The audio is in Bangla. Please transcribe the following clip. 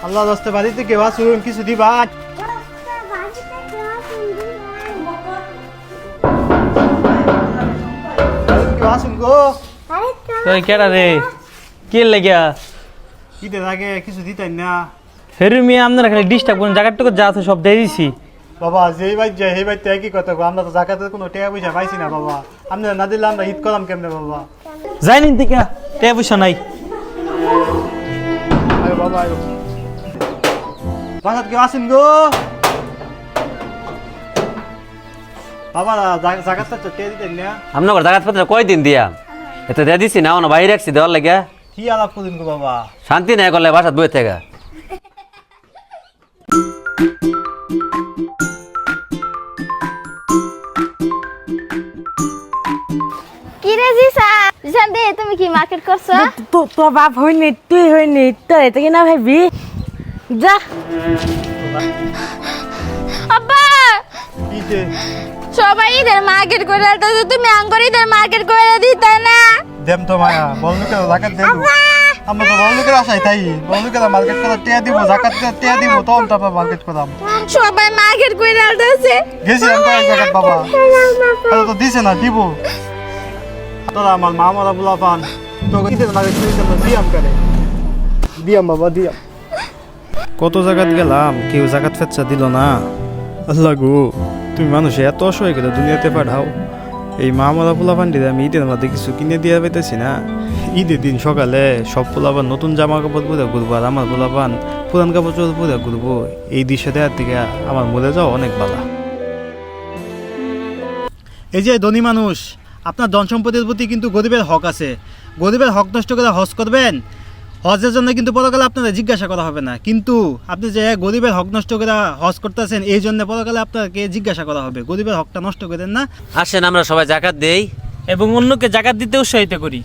আল্লাহ রাস্তে বাড়িতে কেউ আসুন কিছু দিবা। কেউ আসুন গো। তুই কেডা রে? কে লাগিয়া? ঈদের আগে কিছু দিতেন না হেরু মিয়া আপনারা খালি ডিস্টার্ব করুন, জায়গাটুকু যা আছে সব দিয়ে দিছি। বাবা, যেই বাইর যায় সেই বাইর একই কথা গো। আমরা তো জাকাতের কোনো টাকা পয়সা পাইছি না বাবা। আপনারা না দিলে আমরা ঈদ করলাম কেমনে বাবা? যাই নিন থেকে টাকা পয়সা নাই। আরে বাবা আয়ো। বাসাত কেউ আসেন গো। বাবা জাকাতটা তো টাকা দিতেন না। আপনার জায়গা পত্র কয়দিন দিয়া এতে দিয়ে দিছি না ওনা বাইরে রাখছি দেওয়ার লাগে। কি আলাপ করুন গো বাবা? শান্তি নাই করলে বাসাত বই থেকে। কি রে জিসান দে, তুমি কি মার্কেট করছো? তোর বাপ হইনি, তুই হইনি, তোর এটা কি না ভাবি? যা আব্বা, কি যে সবাই ঈদের মার্কেট করে আলতাছে, তুমি আঙ্গুর ঈদের মার্কেট করে দিতে না? দেম তো মায়া বলনুকে জাকাত দেব। আমরা তো বলনুকে আসাই তাই বলনুকে মার্কেট করা টাকা দিব, জাকাত টাকা দিব, তখন তো আমরা মার্কেট করলাম। সবাই মার্কেট করে আলতাছে। গেছি আমি কয়েক জায়গায় বাবা, তো দিছে না দিব। তোরা আমার মা মারা বলা পান তো ঈদের মার্কেট করে দিয়াম করে দিয়াম বাবা দিয়াম। কত জায়গাত গেলাম, কেউ জাকাত ফেচ্ছা দিল না। আল্লাহ গো, তুমি মানুষে এত অসহায় করে দুনিয়াতে পাঠাও। এই মা মারা পোলা পান্ডিতে আমি ঈদের মধ্যে কিছু কিনে দিয়ে পাইতেছি না। ঈদের দিন সকালে সব পোলাপান নতুন জামা কাপড় পরে ঘুরবো, আর আমার পোলাপান পুরান কাপড় চোপড় পরে ঘুরবো। এই দৃশ্য দেওয়ার থেকে আমার মরে যাওয়া অনেক ভালো। এই যে ধনী মানুষ, আপনার ধন সম্পদের প্রতি কিন্তু গরিবের হক আছে। গরিবের হক নষ্ট করে হজ করবেন, হজের জন্য কিন্তু পরকালে আপনারা জিজ্ঞাসা করা হবে না। কিন্তু আপনি যে গরিবের হক নষ্ট করে হজ করতেছেন, এই জন্য পরকালে আপনাকে জিজ্ঞাসা করা হবে। গরিবের হকটা নষ্ট করেন না। আসেন আমরা সবাই জাকাত দেই এবং অন্যকে জাকাত দিতে উৎসাহিত করি।